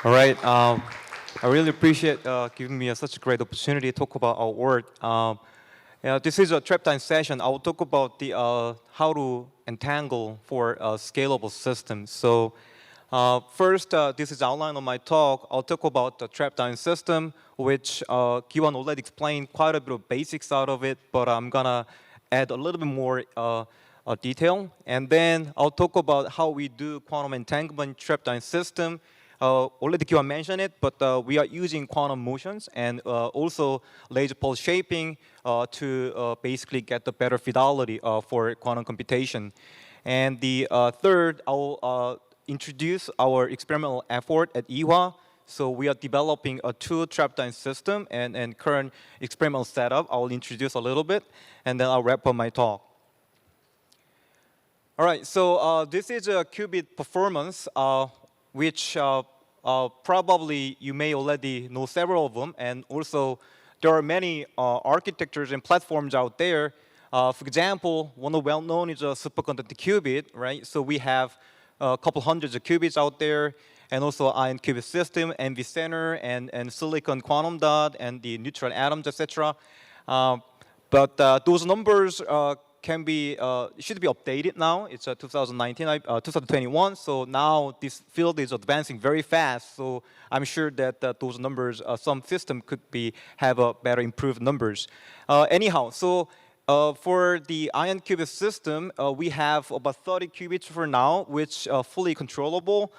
All right. I really appreciate giving me such a great opportunity to talk about our work. This is a trap time session. I will talk about the how to entangle for a scalable system. So first, this is outline of my talk. I'll talk about the trap time system, which Kiwan already explained quite a bit of basics out of it, but I'm gonna add a little bit more detail. And then I'll talk about how we do quantum entanglement trap time system. Already Kiwan mentioned it, but we are using quantum motions and also laser pulse shaping to basically get the better fidelity for quantum computation. And the third, I'll introduce our experimental effort at Ewha. So we are developing a two trap time system and current experimental setup. I'll introduce a little bit, and then I'll wrap up my talk. All right, so this is a qubit performance, which probably you may already know several of them, and also there are many architectures and platforms out there. For example, one of well-known is a superconducting qubit, right? So we have a couple hundreds of qubits out there, and also ion qubit system, NV center, and silicon quantum dot, and the neutron atoms, etc. But those numbers can be should be updated now. It's 2021. So now this field is advancing very fast. So I'm sure that those numbers, some system could have a better improved numbers. Anyhow, so for the ion qubit system, we have about 30 qubits for now, which are fully controllable.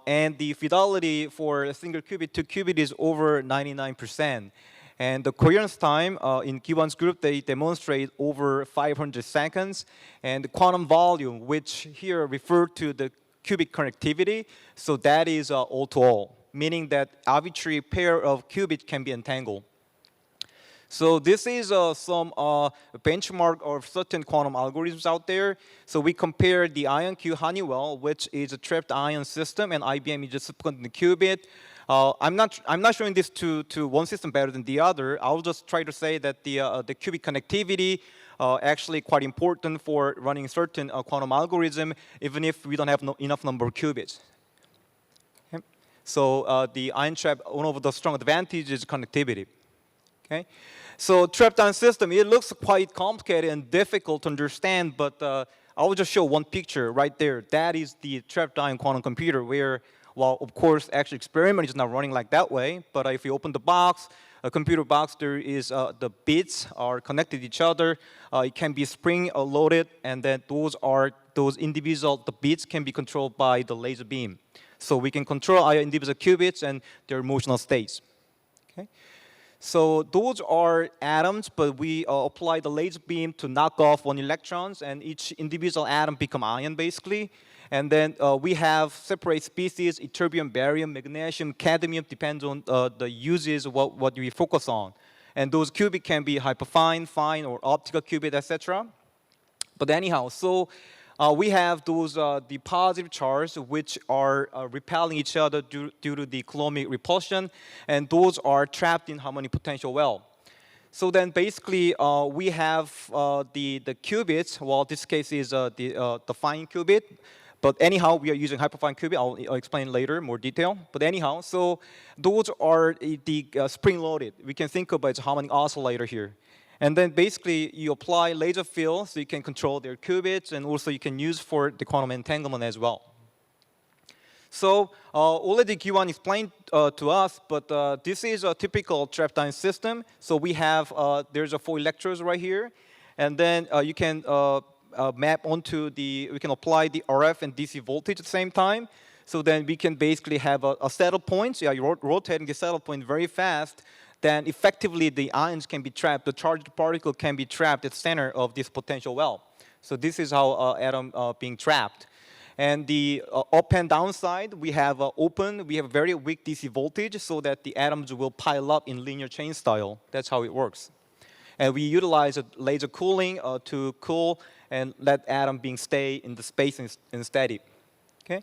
And the fidelity for a single qubit to qubit is over 99%. And the coherence time in Kiwan's group, they demonstrate over 500 seconds. And the quantum volume, which here refer to the qubit connectivity, so that is all-to-all, meaning that arbitrary pair of qubits can be entangled. So this is some benchmark of certain quantum algorithms out there. So we compare the IonQ Honeywell, which is a trapped ion system, and IBM is just superconducting qubit. I'm not showing this to one system better than the other. I'll just try to say that the qubit connectivity actually quite important for running certain quantum algorithm, even if we don't have enough number of qubits. Okay. So the ion trap, one of the strong advantages is connectivity. Okay. So trapped ion system, it looks quite complicated and difficult to understand, but I will just show one picture right there. That is the trapped ion quantum computer where, well, of course, actually experiment is not running like that way, but if you open the box, a computer box, there is the bits are connected to each other. It can be spring loaded, and then those individual, the bits can be controlled by the laser beam. So we can control our individual qubits and their motional states. Okay. So those are atoms, but we apply the laser beam to knock off one electrons, and each individual atom become ion, basically. And then we have separate species, ytterbium, barium, magnesium, cadmium, depends on the uses, what we focus on. And those qubits can be hyperfine, fine, or optical qubit, etc. But anyhow, so we have those the positive charges which are repelling each other due to the coulombic repulsion, and those are trapped in harmonic potential well. So then basically we have the qubits. Well, this case is the fine qubit. But anyhow, we are using hyperfine qubit. I'll explain later more detail. But anyhow, so those are the spring-loaded. We can think of it as a harmonic oscillator here. And then basically, you apply laser field so you can control their qubits, and also you can use for the quantum entanglement as well. So already Kiwan explained to us, but this is a typical trapped ion system. So we have, there's 4 electrodes right here. And then you can map onto we can apply the RF and DC voltage at the same time. So then we can basically have a set of points. Yeah, you're rotating the set of point very fast. Then effectively the ions can be trapped. The charged particle can be trapped at the center of this potential well. So this is how atom being trapped. And the up and down side, we have open. We have very weak DC voltage so that the atoms will pile up in linear chain style. That's how it works. And we utilize laser cooling to cool and let atom being stay in the space and steady. Okay.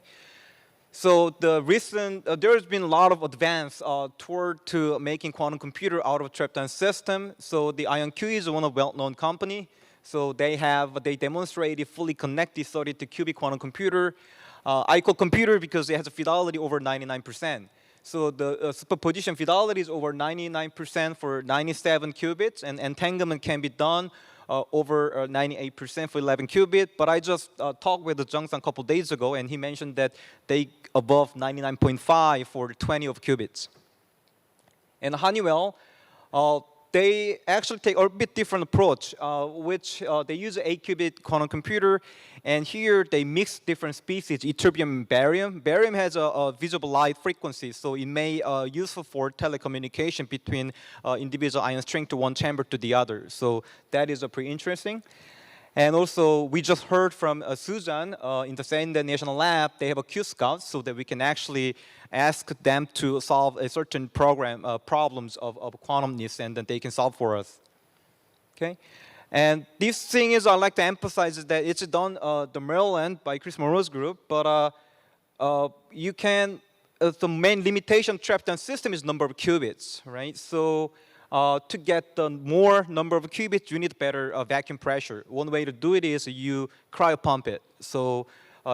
So the recent, there has been a lot of advance toward to making quantum computer out of a trapped ion system. So the IonQ is one of well-known company. So they demonstrated fully connected 32 qubit quantum computer. I call computer because it has a fidelity over 99%. So the superposition fidelity is over 99% for 97 qubits, and entanglement can be done over 98% for 11 qubit. But I just talked with Jung-san a couple days ago, and he mentioned that they above 99.5 for 20 of qubits. And Honeywell, they actually take a bit different approach, which they use an 8-qubit quantum computer, and here they mix different species, ytterbium and barium. Barium has a visible light frequency, so it may useful for telecommunication between individual ion string to one chamber to the other. So that is pretty interesting. And also, we just heard from Susan in the Sende National Lab, they have a Q-Scout so that we can actually ask them to solve a certain problems of quantumness, and then they can solve for us. Okay? And this thing is, I'd like to emphasize is that it's done the Maryland by Chris Monroe's group, but you can, the main limitation trapped on system is number of qubits, right? So to get the more number of qubits, you need better vacuum pressure. One way to do it is you cryopump it. So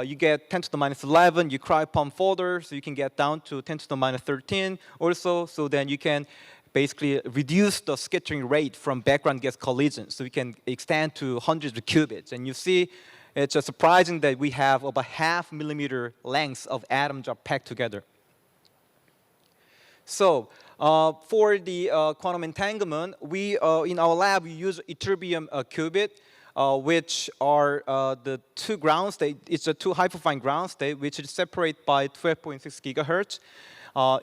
you get 10 to the minus 11, you cryopump further, so you can get down to 10 to the minus 13 or so. So then you can basically reduce the scattering rate from background gas collision. So we can extend to hundreds of qubits. And you see, it's surprising that we have about 0.5 millimeter lengths of atoms are packed together. So for the quantum entanglement, we in our lab we use ytterbium qubit, which are the two ground state. It's a two hyperfine ground state, which is separated by 12.6 gigahertz.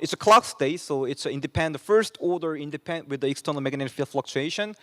It's a clock state, so it's an independent, first order independent with the external magnetic field fluctuation.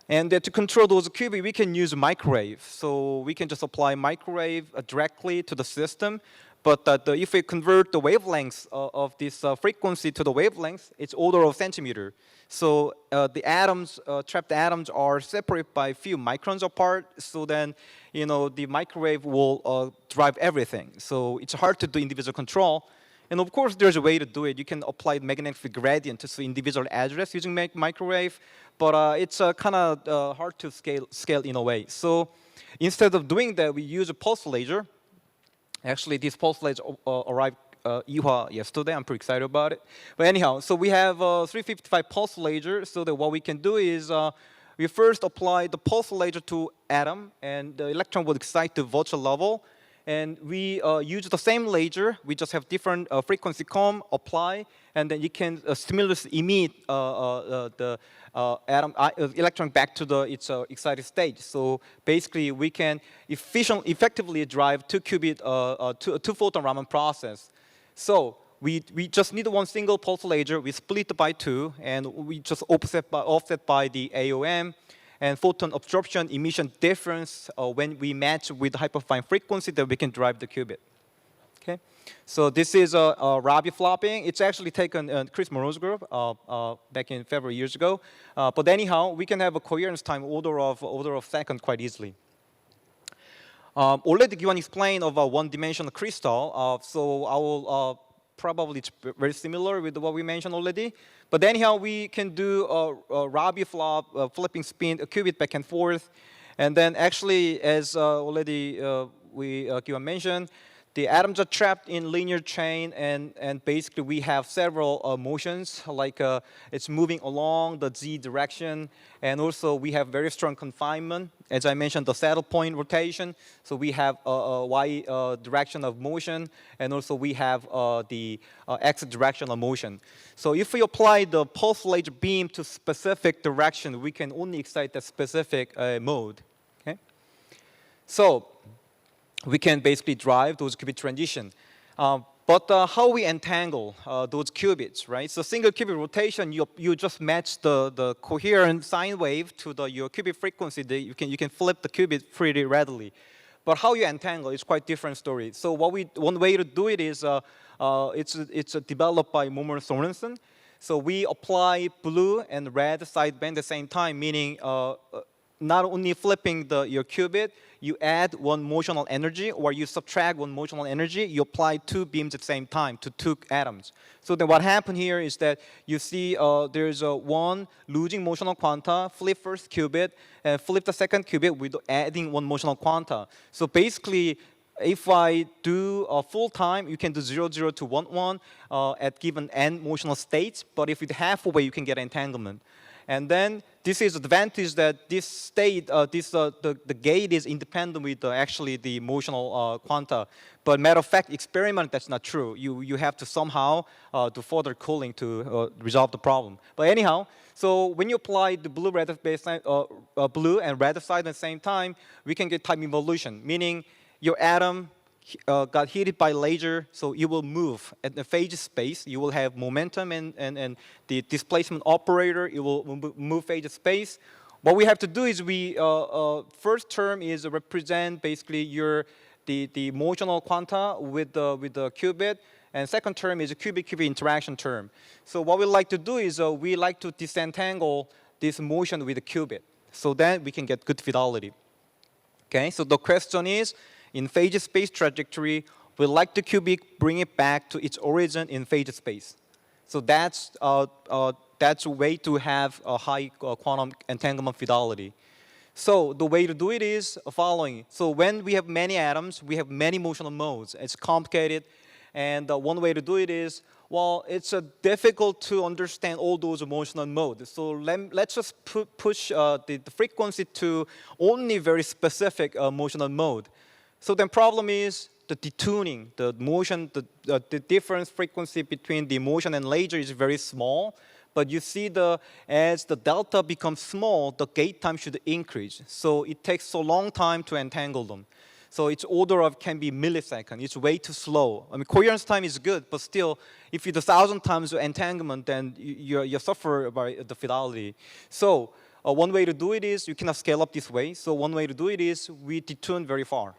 And to control those qubits, we can use microwave. So we can just apply microwave directly to the system. But if we convert the wavelengths of this frequency to the wavelengths, it's order of centimeter. So the atoms, trapped atoms, are separated by a few microns apart. So then, the microwave will drive everything. So it's hard to do individual control. And of course, there's a way to do it. You can apply magnetic field gradient to individual address using microwave. But it's kind of hard to scale in a way. So instead of doing that, we use a pulse laser. Actually, this pulse laser arrived Ewha yesterday. I'm pretty excited about it. But anyhow, so we have 355 pulse laser. So that what we can do is we first apply the pulse laser to atom, and the electron will excite to virtual level. And we use the same laser. We just have different frequency comb apply, and then you can stimulus emit the electron back to its excited state. So basically, we can effectively drive 2-qubit, two-photon Raman process. So we just need one single pulse laser. We split it by 2, and we just offset by the AOM. And photon absorption emission difference when we match with hyperfine frequency that we can drive the qubit. Okay, so this is Rabi flopping. It's actually taken Chris Monroe's group back in February years ago. But anyhow, we can have a coherence time order of second quite easily. Already Giwan explained of a one-dimensional crystal. So I will probably it's very similar with what we mentioned already. But anyhow, we can do Rabi flop, flipping spin, a qubit back and forth. And then actually, as already Giwan mentioned, the atoms are trapped in linear chain, and basically we have several motions, like it's moving along the z direction, and also we have very strong confinement. As I mentioned, the saddle point rotation, so we have a y direction of motion, and also we have the x direction of motion. So if we apply the pulse laser beam to specific direction, we can only excite that specific mode. Okay? So we can basically drive those qubit transition. But how we entangle those qubits, right? So single qubit rotation, you just match the coherent sine wave to your qubit frequency. You can flip the qubit pretty readily. But how you entangle is quite different story. So one way to do it is it's developed by Momor Sorensen. So we apply blue and red sideband at the same time, meaning not only flipping your qubit, you add one motional energy, or you subtract one motional energy, you apply 2 beams at the same time to 2 atoms. So then what happened here is that you see there's one losing motional quanta, flip first qubit, and flip the second qubit with adding one motional quanta. So basically, if I do full time, you can do 0, 0 to 1, 1 at given n motional states. But if it's halfway, you can get entanglement. And then this is the advantage that this state, the gate is independent with actually the motional quanta. But matter of fact, experiment, that's not true. You have to somehow do further cooling to resolve the problem. But anyhow, so when you apply the blue and red side at the same time, we can get time involution, meaning your atom got heated by laser, so it will move at the phase space. You will have momentum and the displacement operator, it will move phase space. What we have to do is first term is represent basically the motional quanta with the qubit, and second term is a qubit-qubit interaction term. So what we like to do is we like to disentangle this motion with the qubit, so then we can get good fidelity. Okay, so the question is, in phase space trajectory, we like the qubit bring it back to its origin in phase space. So that's a way to have a high quantum entanglement fidelity. So the way to do it is following. So when we have many atoms, we have many motional modes. It's complicated, and one way to do it is, well, it's difficult to understand all those motional modes. So let's just push the frequency to only very specific motional mode. So then problem is the detuning, the motion, the difference frequency between the motion and laser is very small. But you see as the delta becomes small, the gate time should increase. So it takes so long time to entangle them. So its order of can be millisecond. It's way too slow. I mean, coherence time is good, but still, if you do 1,000 times entanglement, then you suffer by the fidelity. So one way to do it is, you cannot scale up this way. So one way to do it is we detune very far.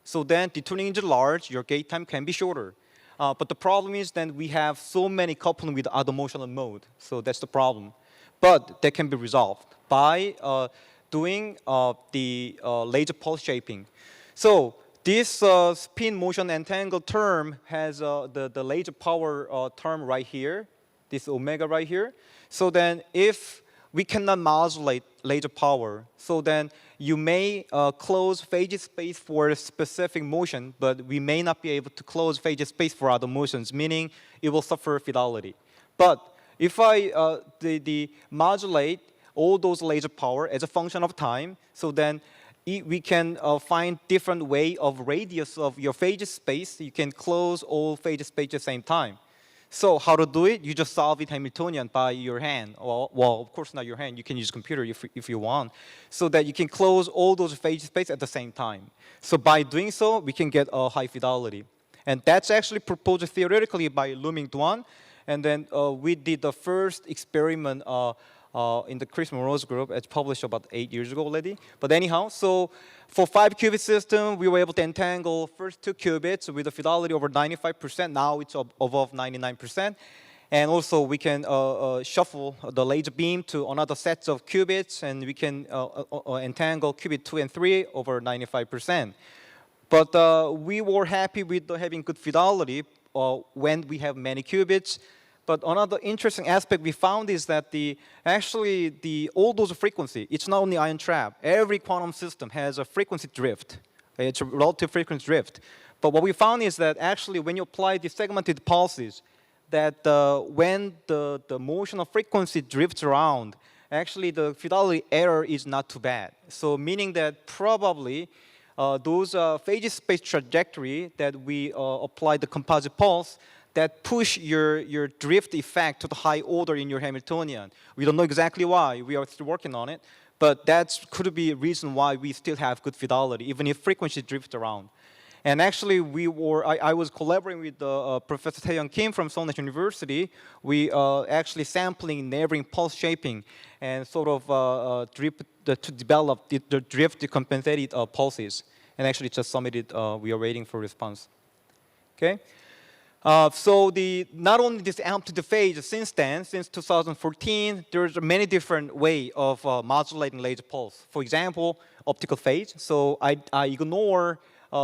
So then detuning is large, your gate time can be shorter. But the problem is then we have so many coupling with other motional mode. So that's the problem. But that can be resolved by doing the laser pulse shaping. So this spin motion entangle term has the laser power term right here, this omega right here. So then if we cannot modulate laser power, so then you may close phase space for a specific motion, but we may not be able to close phase space for other motions, meaning it will suffer fidelity. But if I modulate all those laser power as a function of time, so then we can find different way of radius of your phase space. You can close all phase space at the same time. So how to do it? You just solve it Hamiltonian by your hand. Well, of course not your hand. You can use computer if you want, so that you can close all those phase space at the same time. So by doing so, we can get a high fidelity. And that's actually proposed theoretically by Luming-Duan. And then we did the first experiment in the Chris Monroe's group. It's published about 8 years ago already. But anyhow, so for 5-qubit system, we were able to entangle first 2 qubits with a fidelity over 95%. Now it's above 99%. And also we can shuffle the laser beam to another set of qubits, and we can entangle qubit 2 and 3 over 95%. But we were happy with having good fidelity when we have many qubits. But another interesting aspect we found is that all those frequency, it's not only ion trap. Every quantum system has a frequency drift. It's a relative frequency drift. But what we found is that actually when you apply the segmented pulses, that when the motional frequency drifts around, actually the fidelity error is not too bad. So meaning that probably those phase space trajectory that we apply the composite pulse, that push your drift effect to the high order in your Hamiltonian. We don't know exactly why. We are still working on it. But that could be a reason why we still have good fidelity, even if frequency drift around. And actually, I was collaborating with Professor Taeyoung Kim from Seoul University. We actually sampling neighboring pulse shaping and sort of to develop the drift decompensated pulses. And actually just submitted, we are waiting for response. Okay? So not only this amplitude phase, since then, since 2014, there's many different ways of modulating laser pulse. For example, optical phase. So I ignore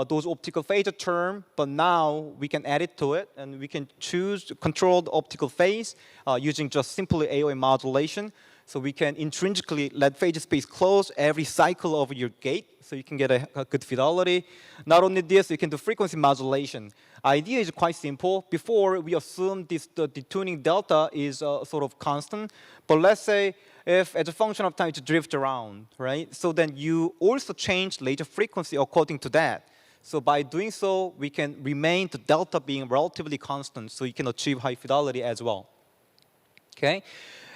those optical phase term, but now we can add it to it, and we can choose to control the optical phase using just simply AOA modulation. So we can intrinsically let phase space close every cycle of your gate, so you can get a good fidelity. Not only this, you can do frequency modulation. Idea is quite simple. Before, we assume the tuning delta is sort of constant, but let's say if as a function of time it drifts around, right? So then you also change later frequency according to that. So by doing so, we can remain the delta being relatively constant, so you can achieve high fidelity as well. Okay,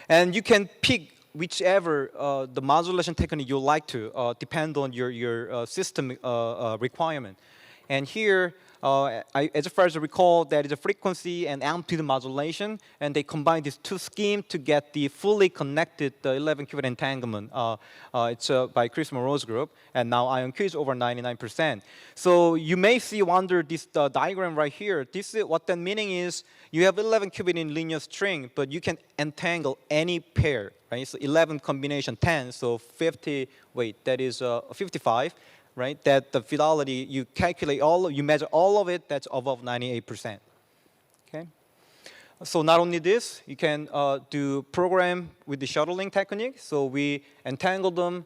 and you can pick whichever the modulation technique you like to, depend on your system requirement. And here, as far as I recall, there is a frequency and amplitude modulation, and they combine these two schemes to get the fully connected 11-qubit entanglement. It's by Chris Moreau's group, and now IonQ is over 99%. So you may see under this diagram right here, this is what that meaning is. You have 11 qubit in linear string, but you can entangle any pair, right? So 11 combination 10, so 50. Wait, that is 55. Right, that the fidelity, you calculate you measure all of it, that's above 98%. Okay. So not only this, you can do program with the shuttling technique. So we entangle them,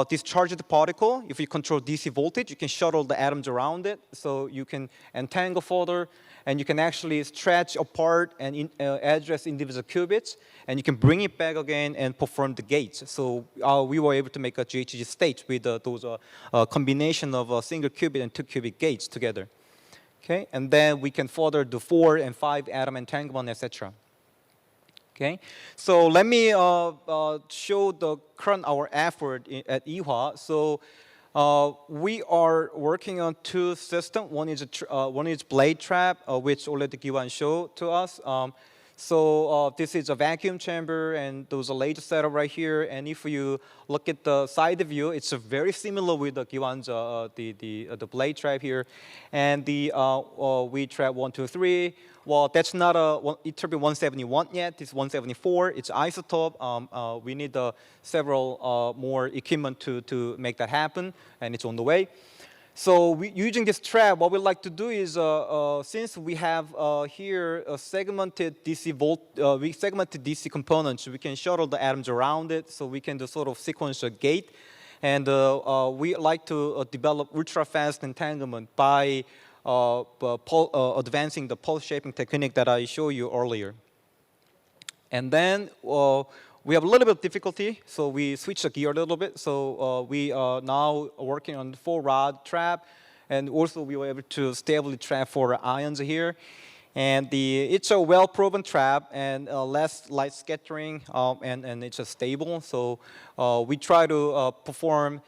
discharge the particle. If you control DC voltage, you can shuttle the atoms around it. So you can entangle further, and you can actually stretch apart and address individual qubits, and you can bring it back again and perform the gates. So we were able to make a GHG state with those combination of single qubit and 2 qubit gates together. Okay, and then we can further do 4 and 5 atom entanglement, etc. Okay, so let me show the current our effort at Ewha. So we are working on 2 systems. One is blade trap, which already Giwan showed to us. So this is a vacuum chamber, and those are laser setup right here. And if you look at the side view, it's very similar with the Giwan's the blade trap here, and the we trap 1, 2, 3. Well, that's not a ETRB 171 yet. It's 174. It's isotope. We need several more equipment to make that happen, and it's on the way. So using this trap, what we like to do is, since we have here a segmented segmented DC components, we can shuttle the atoms around it, so we can do sort of sequential gate. And we like to develop ultra-fast entanglement by advancing the pulse shaping technique that I showed you earlier. And then we have a little bit of difficulty, so we switch the gear a little bit. So we are now working on 4-rod trap, and also we were able to stably trap 4 ions here. And it's a well-proven trap and less light scattering, and it's stable. So we try to perform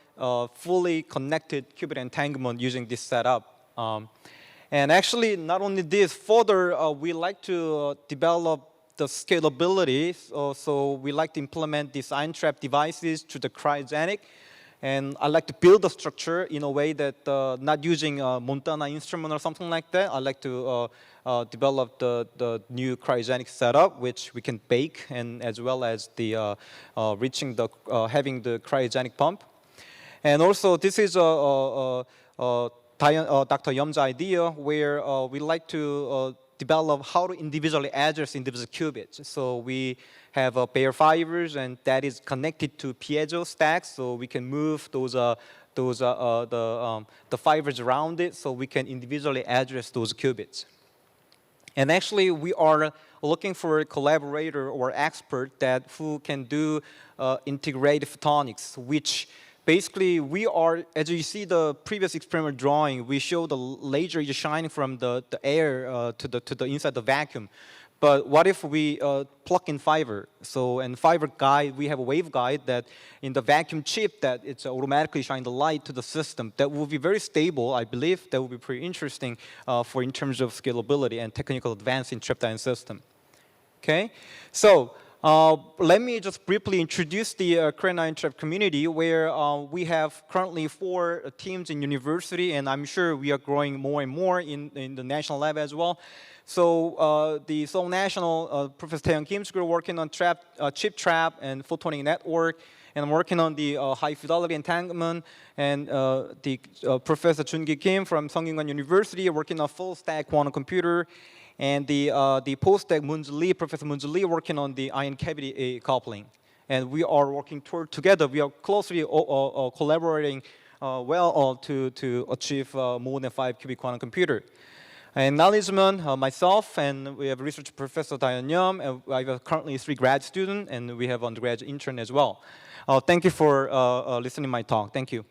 fully connected qubit entanglement using this setup. And actually, not only this, further, we like to develop the scalability. So we like to implement these ion trap devices to the cryogenic. And I like to build the structure in a way that not using a Montana instrument or something like that. I like to develop the new cryogenic setup, which we can bake, and as well as the having the cryogenic pump. And also, this is Dr. Yum's idea, where we like to develop how to individually address individual qubits. So we have bare fibers, and that is connected to piezo stacks, so we can move the fibers around it, so we can individually address those qubits. And actually, we are looking for a collaborator or expert who can do integrated photonics, which basically, we are, as you see the previous experiment drawing, we show the laser is shining from the air to the inside the vacuum. But what if we plug in fiber? So, and fiber guide, we have a waveguide that in the vacuum chip that it's automatically shine the light to the system. That will be very stable, I believe. That will be pretty interesting in terms of scalability and technical advance in trip-ion system. Okay, so. Let me just briefly introduce the Korean ion trap community, where we have currently 4 teams in university, and I'm sure we are growing more and more in the national lab as well. So the Seoul National, Professor Taeyoung Kim's group working on chip trap and photonic network, and I'm working on the high fidelity entanglement, and the Professor Jungi Kim from Sungkyunkwan University working on full stack quantum computer. And the postdoc Professor Moonji Lee working on the ion cavity coupling. and we are working toward together. We are closely collaborating to achieve more than 5 qubit quantum computer. Acknowledgement, myself, and we have research professor Taeyoung Choi, and I have currently 3 grad students, and we have undergraduate intern as well. Thank you for listening to my talk. Thank you.